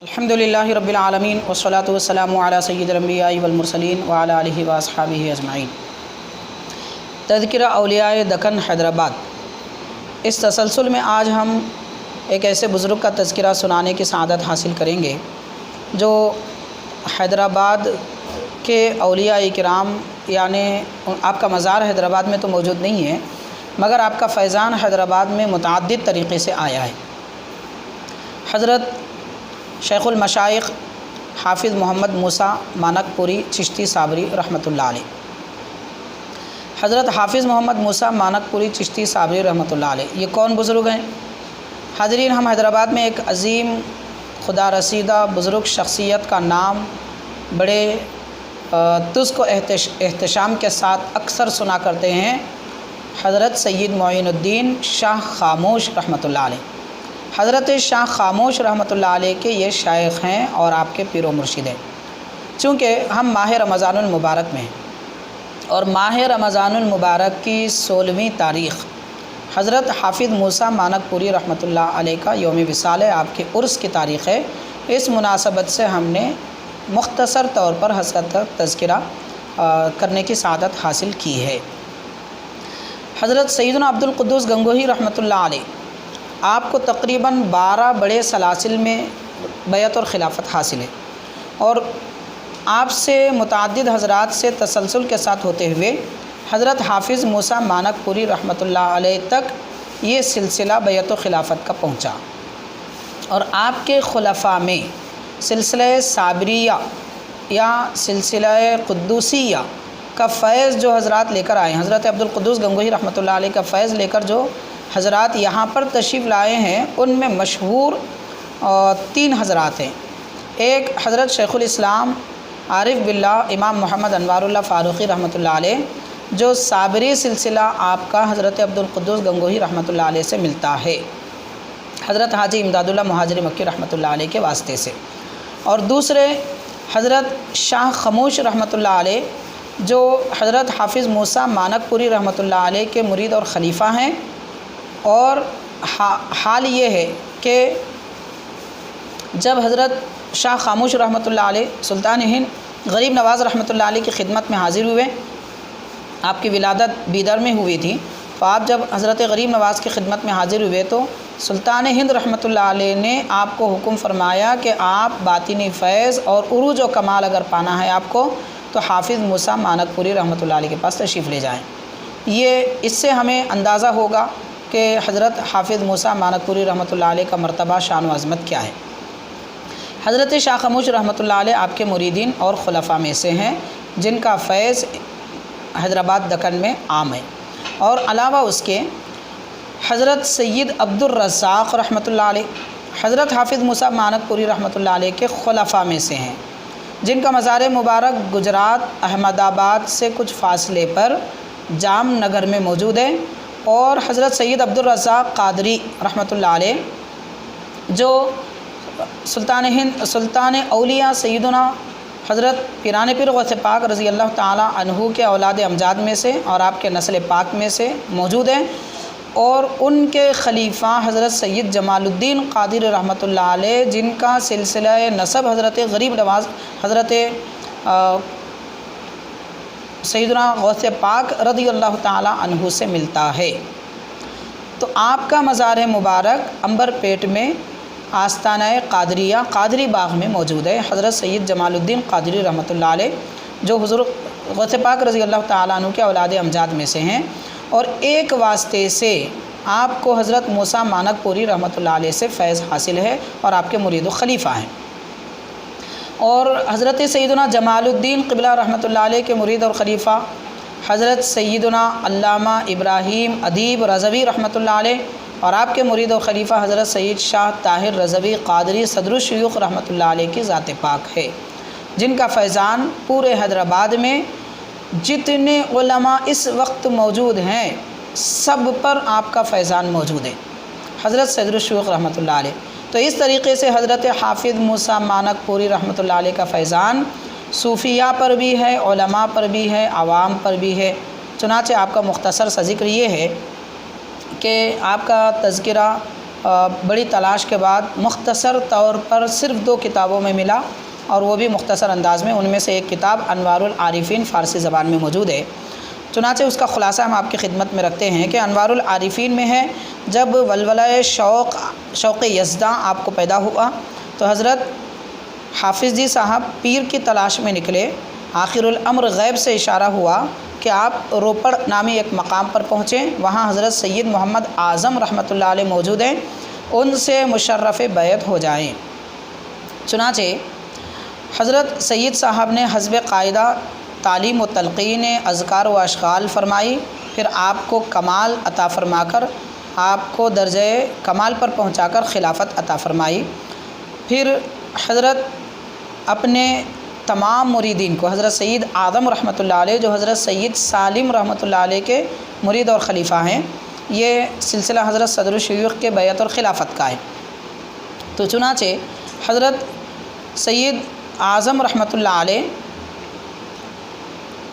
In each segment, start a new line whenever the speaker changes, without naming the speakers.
الحمدللہ رب العالمین والصلاة والسلام علی سید الانبیاء والمرسلین وعلی آلہ واصحابہ اجمعین۔ تذکرہ اولیاء دکن حیدرآباد۔ اس تسلسل میں آج ہم ایک ایسے بزرگ کا تذکرہ سنانے کی سعادت حاصل کریں گے جو حیدرآباد کے اولیاء کرام، یعنی آپ کا مزار حیدرآباد میں تو موجود نہیں ہے مگر آپ کا فیضان حیدرآباد میں متعدد طریقے سے آیا ہے۔ حضرت شیخ المشائخ حافظ محمد موسیٰ مانک پوری چشتی صابری رحمۃ اللہ علیہ۔ حضرت حافظ محمد موسیٰ مانک پوری چشتی صابری رحمۃ اللہ علیہ یہ کون بزرگ ہیں؟ حاضرین، ہم حیدرآباد میں ایک عظیم خدا رسیدہ بزرگ شخصیت کا نام بڑے تزک و احتشام کے ساتھ اکثر سنا کرتے ہیں، حضرت سید معین الدین شاہ خاموش رحمۃ اللہ علیہ۔ حضرت شاہ خاموش رحمۃ اللہ علیہ کے یہ شیخ ہیں اور آپ کے پیر و مرشد ہیں۔ چونکہ ہم ماہ رمضان المبارک میں ہیں اور ماہ رمضان المبارک کی 16ویں تاریخ حضرت حافظ موسیٰ مانک پوری رحمۃ اللہ علیہ کا یوم وصال ہے، آپ کے عرس کی تاریخ ہے۔ اس مناسبت سے ہم نے مختصر طور پر حضرت کا تذکرہ کرنے کی سعادت حاصل کی ہے۔ حضرت سیدنا عبدالقدوس گنگوہی رحمۃ اللہ علیہ، آپ کو تقریباً 12 بڑے سلاسل میں بیعت اور خلافت حاصل ہے اور آپ سے متعدد حضرات سے تسلسل کے ساتھ ہوتے ہوئے حضرت حافظ موسیٰ مانک پوری رحمۃ اللہ علیہ تک یہ سلسلہ بیعت و خلافت کا پہنچا، اور آپ کے خلفاء میں سلسلہ صابریہ یا سلسلہ قدوسیہ کا فیض جو حضرات لے کر آئے ہیں، حضرت عبدالقدوس گنگوہی رحمۃ اللہ علیہ کا فیض لے کر جو حضرات یہاں پر تشریف لائے ہیں، ان میں مشہور 3 حضرات ہیں۔ ایک حضرت شیخ الاسلام عارف باللہ امام محمد انوار اللہ فاروقی رحمۃ اللہ علیہ، جو صابری سلسلہ آپ کا حضرت عبدالقدوس گنگوہی رحمۃ اللہ علیہ سے ملتا ہے، حضرت حاجی امداد اللہ مہاجر مکی رحمۃ اللہ علیہ کے واسطے سے۔ اور دوسرے حضرت شاہ خاموش رحمۃ اللہ علیہ، جو حضرت حافظ موسیٰ مانک پوری رحمۃ اللہ علیہ کے مرید اور خلیفہ ہیں، اور حال یہ ہے کہ جب حضرت شاہ خاموش رحمۃ اللہ علیہ سلطان ہند غریب نواز رحمۃ اللہ علیہ کی خدمت میں حاضر ہوئے، آپ کی ولادت بیدر میں ہوئی تھی، تو آپ جب حضرت غریب نواز کی خدمت میں حاضر ہوئے تو سلطان ہند رحمۃ اللہ علیہ نے آپ کو حکم فرمایا کہ آپ باطنی فیض اور عروج و کمال اگر پانا ہے آپ کو تو حافظ موسیٰ مانک پوری رحمۃ اللہ علیہ کے پاس تشریف لے جائیں۔ یہ اس سے ہمیں اندازہ ہوگا کہ حضرت حافظ موسیٰ مانک پوری رحمۃ اللہ علیہ کا مرتبہ شان و عظمت کیا ہے۔ حضرت شاہ خاموش رحمۃ اللہ علیہ آپ کے مریدین اور خلفاء میں سے ہیں جن کا فیض حیدرآباد دکن میں عام ہے، اور علاوہ اس کے حضرت سید عبدالرزاق رحمۃ اللہ علیہ حضرت حافظ موسیٰ مانک پوری رحمۃ اللہ علیہ کے خلفاء میں سے ہیں، جن کا مزار مبارک گجرات احمد آباد سے کچھ فاصلے پر جام نگر میں موجود ہے۔ اور حضرت سید عبدالرزاق قادری رحمۃ اللہ علیہ، جو سلطان ہند سلطان اولیاء سیدنا حضرت پیران پیر غوث پاک رضی اللہ تعالی عنہ کے اولاد امجاد میں سے اور آپ کے نسل پاک میں سے موجود ہیں، اور ان کے خلیفہ حضرت سید جمال الدین قادری رحمۃ اللہ علیہ، جن کا سلسلہ نسب حضرت غریب نواز حضرت سیدنا غوث پاک رضی اللہ تعالی عنہ سے ملتا ہے۔ تو آپ کا مزار مبارک عنبر پیٹ میں آستانہ قادریہ قادری باغ میں موجود ہے۔ حضرت سید جمال الدین قادری رحمۃ اللہ علیہ، جو حضور غوث پاک رضی اللہ تعالی عنہ کے اولاد امجاد میں سے ہیں، اور ایک واسطے سے آپ کو حضرت موسیٰ مانک پوری رحمۃ اللہ علیہ سے فیض حاصل ہے اور آپ کے مرید و خلیفہ ہیں۔ اور حضرت سیدنا جمال الدین قبلہ رحمۃ اللہ علیہ کے مرید اور خلیفہ حضرت سیدنا علامہ ابراہیم ادیب رضوی رحمۃ اللہ علیہ، اور آپ کے مرید و خلیفہ حضرت سید شاہ طاہر رضوی قادری صدر الشیوخ رحمۃ اللہ علیہ کی ذات پاک ہے، جن کا فیضان پورے حیدرآباد میں جتنے علماء اس وقت موجود ہیں سب پر آپ کا فیضان موجود ہے، حضرت صدر الشیوخ رحمۃ اللہ علیہ۔ تو اس طریقے سے حضرت حافظ موسیٰ مانک پوری رحمۃ اللہ علیہ کا فیضان صوفیاء پر بھی ہے، علماء پر بھی ہے، عوام پر بھی ہے۔ چنانچہ آپ کا مختصر سا ذکر یہ ہے کہ آپ کا تذکرہ بڑی تلاش کے بعد مختصر طور پر صرف 2 کتابوں میں ملا، اور وہ بھی مختصر انداز میں۔ ان میں سے ایک کتاب انوار العارفین فارسی زبان میں موجود ہے۔ چنانچہ اس کا خلاصہ ہم آپ کی خدمت میں رکھتے ہیں کہ انوار العارفین میں ہے، جب ولولہ شوق یزداں آپ کو پیدا ہوا تو حضرت حافظ جی صاحب پیر کی تلاش میں نکلے۔ آخر الامر غیب سے اشارہ ہوا کہ آپ روپڑ نامی ایک مقام پر پہنچیں، وہاں حضرت سید محمد اعظم رحمۃ اللہ علیہ موجود ہیں، ان سے مشرف بیعت ہو جائیں۔ چنانچہ حضرت سید صاحب نے حسب قاعدہ تعلیم و تلقین اذکار و اشغال فرمائی، پھر آپ کو کمال عطا فرما کر آپ کو درجہ کمال پر پہنچا کر خلافت عطا فرمائی۔ پھر حضرت اپنے تمام مریدین کو، حضرت سید اعظم رحمۃ اللہ علیہ جو حضرت سید سالم رحمۃ اللہ علیہ کے مرید اور خلیفہ ہیں، یہ سلسلہ حضرت صدر الشیوخ کے بیعت اور خلافت کا ہے۔ تو چنانچہ حضرت سید اعظم رحمۃ اللہ علیہ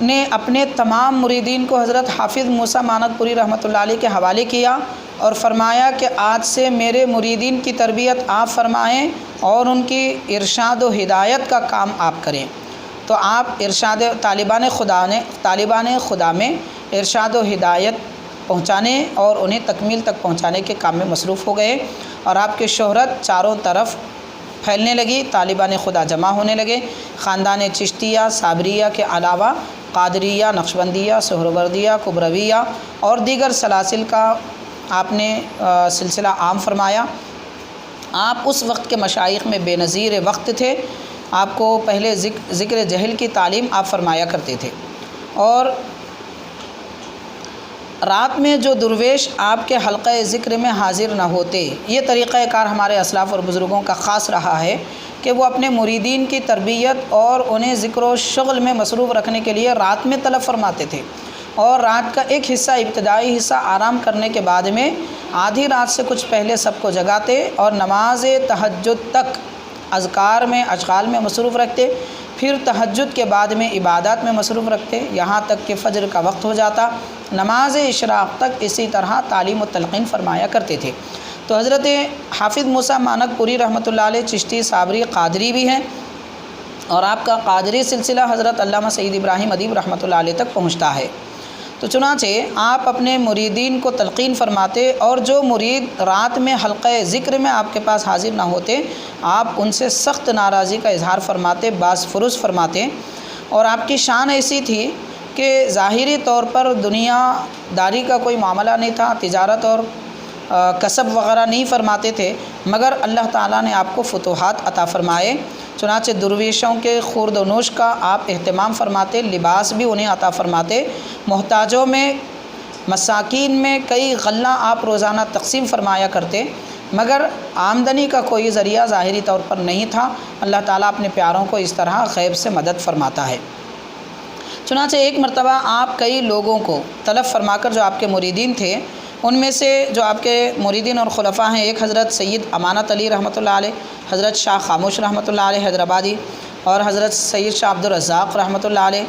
نے اپنے تمام مریدین کو حضرت حافظ موسیٰ مانک پوری رحمۃ اللہ علیہ کے حوالے کیا اور فرمایا کہ آج سے میرے مریدین کی تربیت آپ فرمائیں اور ان کی ارشاد و ہدایت کا کام آپ کریں۔ تو آپ طالبان خدا میں ارشاد و ہدایت پہنچانے اور انہیں تکمیل تک پہنچانے کے کام میں مصروف ہو گئے، اور آپ کی شہرت چاروں طرف پھیلنے لگی، طالبان خدا جمع ہونے لگے۔ خاندان چشتیہ صابریہ کے علاوہ قادریہ، نقشبندیہ، سہروردیہ، کبرویہ اور دیگر سلاسل کا آپ نے سلسلہ عام فرمایا۔ آپ اس وقت کے مشائخ میں بے نظیر وقت تھے۔ آپ کو پہلے ذکر جہل کی تعلیم آپ فرمایا کرتے تھے، اور رات میں جو درویش آپ کے حلقہ ذکر میں حاضر نہ ہوتے، یہ طریقہ کار ہمارے اسلاف اور بزرگوں کا خاص رہا ہے کہ وہ اپنے مریدین کی تربیت اور انہیں ذکر و شغل میں مصروف رکھنے کے لیے رات میں طلب فرماتے تھے، اور رات کا ایک حصہ، ابتدائی حصہ آرام کرنے کے بعد میں آدھی رات سے کچھ پہلے سب کو جگاتے اور نماز تہجد تک اذکار میں اشغال میں مصروف رکھتے، پھر تہجد کے بعد میں عبادات میں مصروف رکھتے یہاں تک کہ فجر کا وقت ہو جاتا۔ نماز اشراق تک اسی طرح تعلیم و تلقین فرمایا کرتے تھے۔ تو حضرت حافظ موسیٰ مانک پوری رحمۃ اللہ علیہ چشتی صابری قادری بھی ہیں، اور آپ کا قادری سلسلہ حضرت علامہ سید ابراہیم ادیب رحمۃ اللہ علیہ تک پہنچتا ہے۔ تو چنانچہ آپ اپنے مریدین کو تلقین فرماتے، اور جو مرید رات میں حلقہ ذکر میں آپ کے پاس حاضر نہ ہوتے، آپ ان سے سخت ناراضی کا اظہار فرماتے، باز فروز فرماتے، اور آپ کی شان ایسی تھی کہ ظاہری طور پر دنیا داری کا کوئی معاملہ نہیں تھا، تجارت اور کسب وغیرہ نہیں فرماتے تھے، مگر اللہ تعالیٰ نے آپ کو فتوحات عطا فرمائے۔ چنانچہ درویشوں کے خورد و نوش کا آپ اہتمام فرماتے، لباس بھی انہیں عطا فرماتے، محتاجوں میں، مساکین میں کئی غلہ آپ روزانہ تقسیم فرمایا کرتے، مگر آمدنی کا کوئی ذریعہ ظاہری طور پر نہیں تھا۔ اللہ تعالیٰ اپنے پیاروں کو اس طرح غیب سے مدد فرماتا ہے۔ چنانچہ ایک مرتبہ آپ کئی لوگوں کو طلب فرما کر، جو آپ کے مریدین تھے، ان میں سے جو آپ کے مریدین اور خلفاء ہیں، ایک حضرت سید امانت علی رحمۃ اللہ علیہ، حضرت شاہ خاموش رحمۃ اللہ علیہ حیدرآبادی، اور حضرت سید شاہ عبد الرزاق رحمۃ اللہ علیہ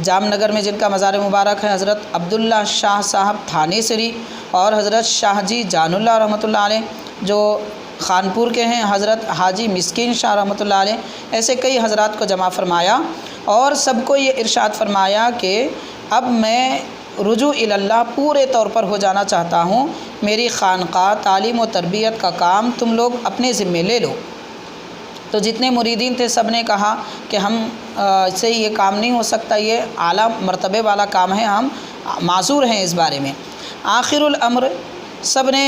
جام نگر میں جن کا مزار مبارک ہے، حضرت عبداللہ شاہ صاحب تھانے سری، اور حضرت شاہ جی جان اللہ رحمۃ اللہ علیہ جو خانپور کے ہیں، حضرت حاجی مسکین شاہ رحمۃ اللہ علیہ، ایسے کئی حضرات کو جمع فرمایا، اور سب کو یہ ارشاد فرمایا کہ اب میں رجوع اللہ پورے طور پر ہو جانا چاہتا ہوں، میری خانقاہ تعلیم و تربیت کا کام تم لوگ اپنے ذمے لے لو۔ تو جتنے مریدین تھے سب نے کہا کہ ہم سے یہ کام نہیں ہو سکتا، یہ اعلیٰ مرتبے والا کام ہے، ہم معذور ہیں اس بارے میں۔ آخر الامر سب نے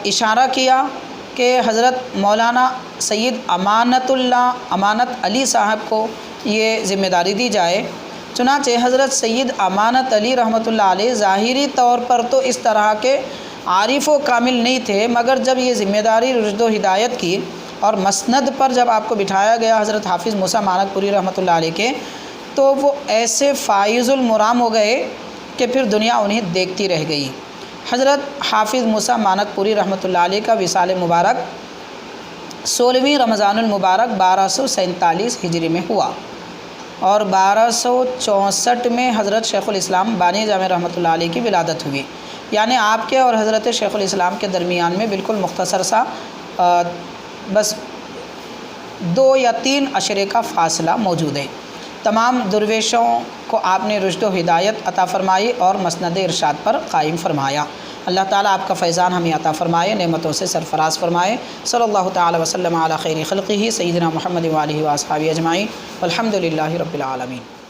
اشارہ کیا کہ حضرت مولانا سید امانت علی صاحب کو یہ ذمہ داری دی جائے۔ چنانچہ حضرت سید امانت علی رحمۃ اللہ علیہ ظاہری طور پر تو اس طرح کے عارف و کامل نہیں تھے، مگر جب یہ ذمہ داری رشد و ہدایت کی اور مسند پر جب آپ کو بٹھایا گیا حضرت حافظ موسیٰ مانک پوری رحمۃ اللہ علیہ کے، تو وہ ایسے فائز المرام ہو گئے کہ پھر دنیا انہیں دیکھتی رہ گئی۔ حضرت حافظ موسیٰ مانک پوری رحمۃ اللہ علیہ کا وصال مبارک 16ویں رمضان المبارک 1247 ہجری میں ہوا، اور 1264 میں حضرت شیخ الاسلام بانی جامع رحمۃ اللہ علیہ کی ولادت ہوئی۔ یعنی آپ کے اور حضرت شیخ الاسلام کے درمیان میں بالکل مختصر سا بس 2 یا 3 عشرے کا فاصلہ موجود ہے۔ تمام درویشوں کو آپ نے رشد و ہدایت عطا فرمائی اور مسند ارشاد پر قائم فرمایا۔ اللہ تعالیٰ آپ کا فیضان ہمیں عطا فرمائے، نعمتوں سے سرفراز فرمائے۔ صلی اللہ تعالیٰ وسلم علی خیر خلقہ سیدنا محمد و آلہ و اصحابہ اجمعین والحمد للہ رب العالمین۔